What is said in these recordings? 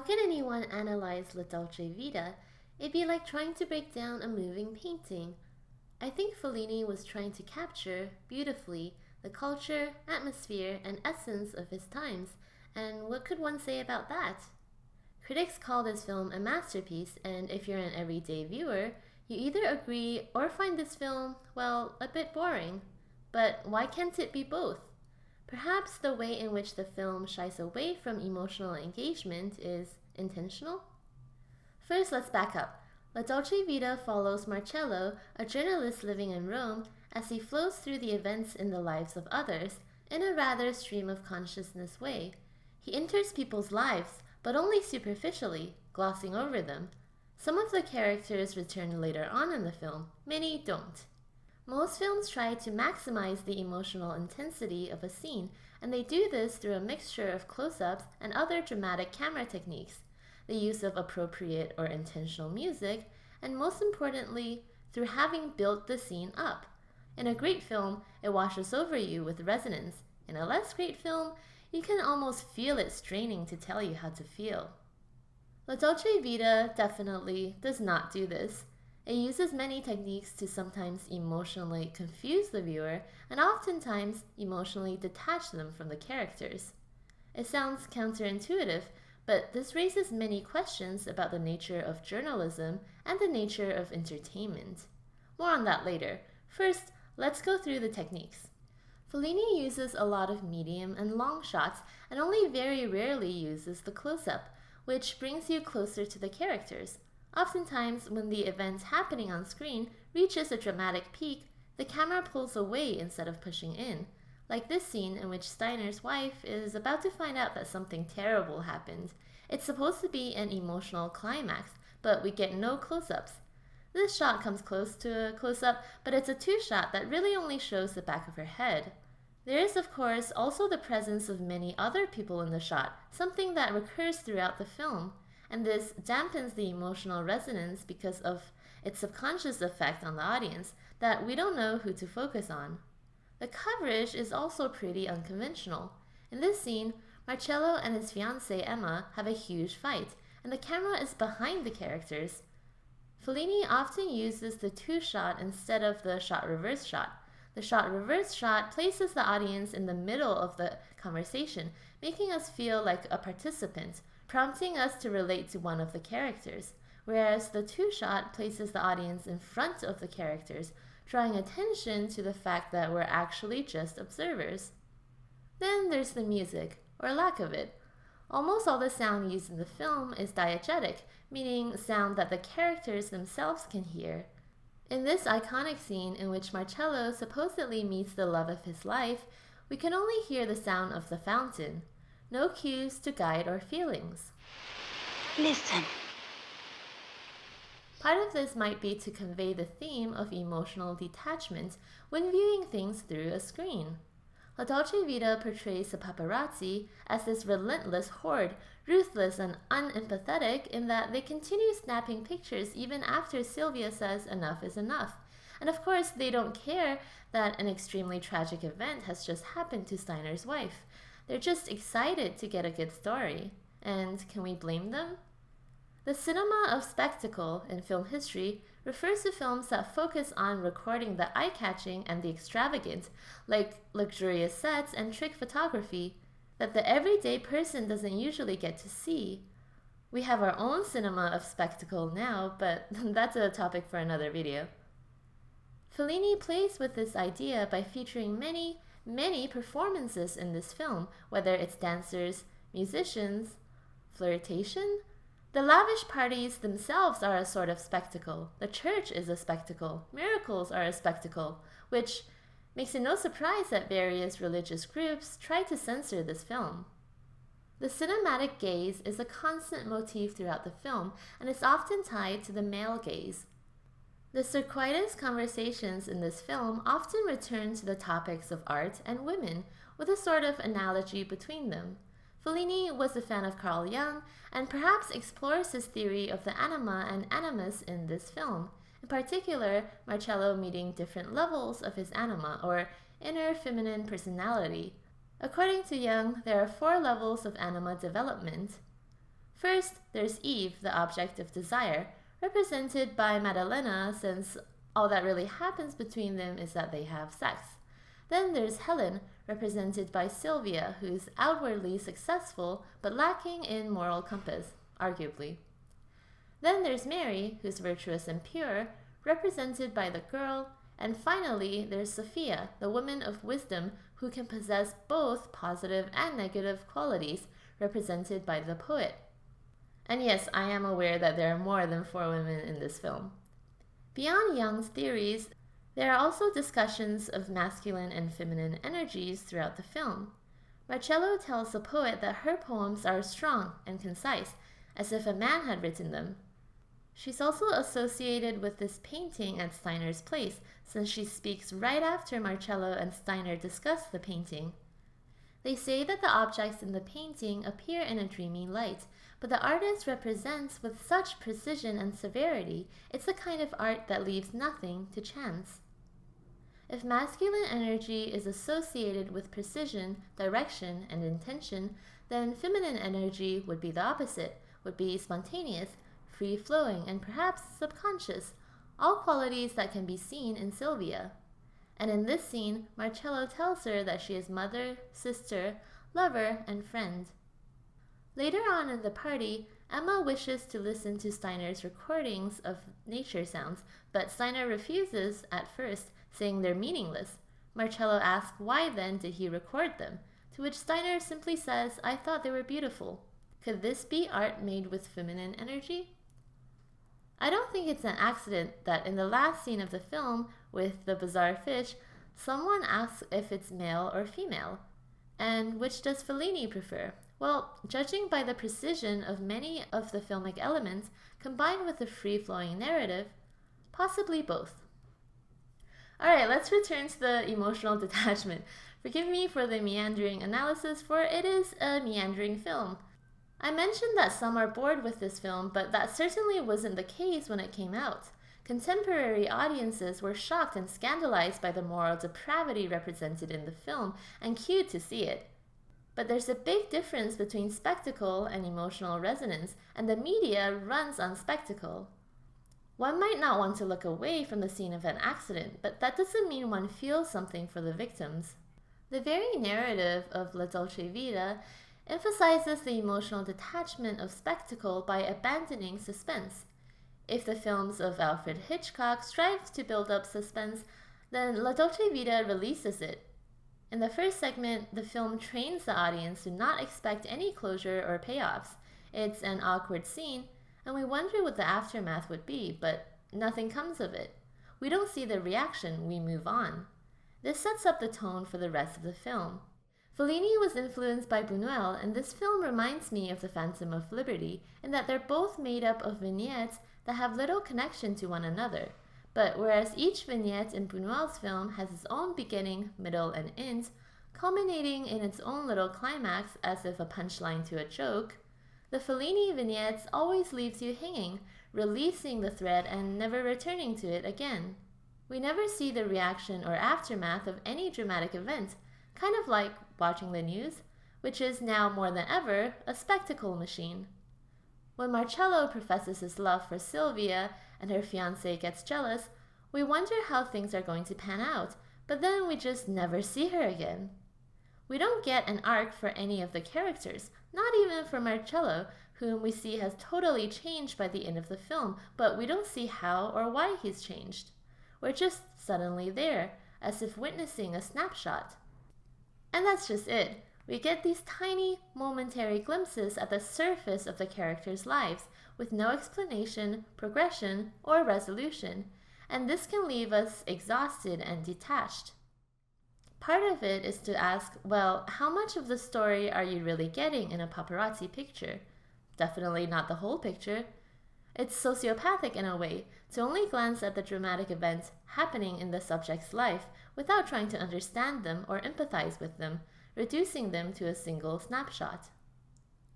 can anyone analyze La Dolce Vita? It'd be like trying to break down a moving painting. I think Fellini was trying to capture, beautifully, the culture, atmosphere, and essence of his times, and what could one say about that? Critics call this film a masterpiece, and if you're an everyday viewer, you either agree or find this film, well, a bit boring. But why can't it be both? Perhaps the way in which the film shies away from emotional engagement is intentional? First, let's back up. La Dolce Vita follows Marcello, a journalist living in Rome, as he flows through the events in the lives of others, in a rather stream of consciousness way. He enters people's lives, but only superficially, glossing over them. Some of the characters return later on in the film, many don't. Most films try to maximize the emotional intensity of a scene, and they do this through a mixture of close-ups and other dramatic camera techniques, the use of appropriate or intentional music, and most importantly, through having built the scene up. In a great film, it washes over you with resonance. In a less great film, you can almost feel it straining to tell you how to feel. La Dolce Vita definitely does not do this. It uses many techniques to sometimes emotionally confuse the viewer and oftentimes emotionally detach them from the characters. It sounds counterintuitive, but this raises many questions about the nature of journalism and the nature of entertainment. More on that later. First, let's go through the techniques. Fellini uses a lot of medium and long shots and only very rarely uses the close-up, which brings you closer to the characters. Oftentimes, when the event happening on screen reaches a dramatic peak, the camera pulls away instead of pushing in, like this scene in which Steiner's wife is about to find out that something terrible happened. It's supposed to be an emotional climax, but we get no close-ups. This shot comes close to a close-up, but it's a two-shot that really only shows the back of her head. There is, of course, also the presence of many other people in the shot, something that recurs throughout the film, and this dampens the emotional resonance because of its subconscious effect on the audience that we don't know who to focus on. The coverage is also pretty unconventional. In this scene, Marcello and his fiancée Emma have a huge fight, and the camera is behind the characters. Fellini often uses the two-shot instead of the shot-reverse shot. The shot-reverse shot places the audience in the middle of the conversation, making us feel like a participant, prompting us to relate to one of the characters, whereas the two-shot places the audience in front of the characters, drawing attention to the fact that we're actually just observers. Then there's the music, or lack of it. Almost all the sound used in the film is diegetic, meaning sound that the characters themselves can hear. In this iconic scene in which Marcello supposedly meets the love of his life, we can only hear the sound of the fountain. No cues to guide our feelings. Listen. Part of this might be to convey the theme of emotional detachment when viewing things through a screen. La Dolce Vita portrays the paparazzi as this relentless horde, ruthless and unempathetic in that they continue snapping pictures even after Sylvia says enough is enough. And of course, they don't care that an extremely tragic event has just happened to Steiner's wife. They're just excited to get a good story. And can we blame them? The cinema of spectacle in film history refers to films that focus on recording the eye-catching and the extravagant, like luxurious sets and trick photography, that the everyday person doesn't usually get to see. We have our own cinema of spectacle now, but that's a topic for another video. Fellini plays with this idea by featuring many performances in this film, whether it's dancers, musicians, flirtation. The lavish parties themselves are a sort of spectacle. The church is a spectacle. Miracles are a spectacle, which makes it no surprise that various religious groups try to censor this film. The cinematic gaze is a constant motif throughout the film, and is often tied to the male gaze. The circuitous conversations in this film often return to the topics of art and women, with a sort of analogy between them. Fellini was a fan of Carl Jung and perhaps explores his theory of the anima and animus in this film, in particular Marcello meeting different levels of his anima, or inner feminine personality. According to Jung, there are 4 levels of anima development. First, there's Eve, the object of desire, represented by Maddalena, since all that really happens between them is that they have sex. Then there's Helen, represented by Sylvia, who's outwardly successful but lacking in moral compass, arguably. Then there's Mary, who's virtuous and pure, represented by the girl. And finally, there's Sophia, the woman of wisdom who can possess both positive and negative qualities, represented by the poet. And yes, I am aware that there are more than 4 women in this film. Beyond Jung's theories, there are also discussions of masculine and feminine energies throughout the film. Marcello tells the poet that her poems are strong and concise, as if a man had written them. She's also associated with this painting at Steiner's place, since she speaks right after Marcello and Steiner discuss the painting. They say that the objects in the painting appear in a dreamy light, but the artist represents with such precision and severity, it's the kind of art that leaves nothing to chance. If masculine energy is associated with precision, direction, and intention, then feminine energy would be the opposite, would be spontaneous, free-flowing, and perhaps subconscious, all qualities that can be seen in Sylvia. And in this scene, Marcello tells her that she is mother, sister, lover, and friend. Later on in the party, Emma wishes to listen to Steiner's recordings of nature sounds, but Steiner refuses at first, saying they're meaningless. Marcello asks why then did he record them, to which Steiner simply says, "I thought they were beautiful." Could this be art made with feminine energy? I don't think it's an accident that in the last scene of the film, with the bizarre fish, someone asks if it's male or female. And which does Fellini prefer? Well, judging by the precision of many of the filmic elements, combined with the free-flowing narrative, possibly both. Alright, let's return to the emotional detachment. Forgive me for the meandering analysis, for it is a meandering film. I mentioned that some are bored with this film, but that certainly wasn't the case when it came out. Contemporary audiences were shocked and scandalized by the moral depravity represented in the film and queued to see it. But there's a big difference between spectacle and emotional resonance, and the media runs on spectacle. One might not want to look away from the scene of an accident, but that doesn't mean one feels something for the victims. The very narrative of La Dolce Vita emphasizes the emotional detachment of spectacle by abandoning suspense. If the films of Alfred Hitchcock strive to build up suspense, then La Dolce Vita releases it. In the first segment, the film trains the audience to not expect any closure or payoffs. It's an awkward scene, and we wonder what the aftermath would be, but nothing comes of it. We don't see the reaction, we move on. This sets up the tone for the rest of the film. Fellini was influenced by Buñuel, and this film reminds me of The Phantom of Liberty, in that they're both made up of vignettes that have little connection to one another. But whereas each vignette in Buñuel's film has its own beginning, middle, and end, culminating in its own little climax as if a punchline to a joke, the Fellini vignettes always leaves you hanging, releasing the thread and never returning to it again. We never see the reaction or aftermath of any dramatic event, kind of like watching the news, which is now more than ever a spectacle machine. When Marcello professes his love for Sylvia and her fiancé gets jealous, we wonder how things are going to pan out, but then we just never see her again. We don't get an arc for any of the characters, not even for Marcello, whom we see has totally changed by the end of the film, but we don't see how or why he's changed. We're just suddenly there, as if witnessing a snapshot. And that's just it. We get these tiny, momentary glimpses at the surface of the characters' lives, with no explanation, progression, or resolution, and this can leave us exhausted and detached. Part of it is to ask, well, how much of the story are you really getting in a paparazzi picture? Definitely not the whole picture. It's sociopathic in a way, to only glance at the dramatic events happening in the subject's life without trying to understand them or empathize with them, reducing them to a single snapshot.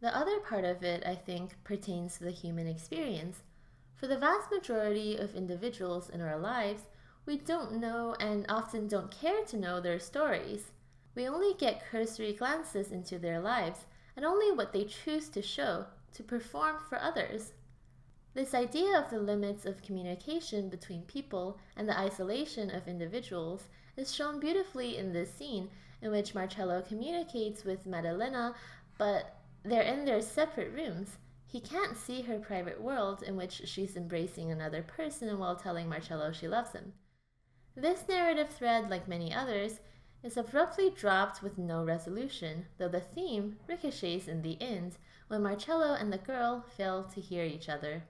The other part of it, I think, pertains to the human experience. For the vast majority of individuals in our lives, we don't know and often don't care to know their stories. We only get cursory glances into their lives, and only what they choose to show, to perform for others. This idea of the limits of communication between people and the isolation of individuals is shown beautifully in this scene in which Marcello communicates with Maddalena, but they're in their separate rooms. He can't see her private world in which she's embracing another person while telling Marcello she loves him. This narrative thread, like many others, is abruptly dropped with no resolution, though the theme ricochets in the end when Marcello and the girl fail to hear each other.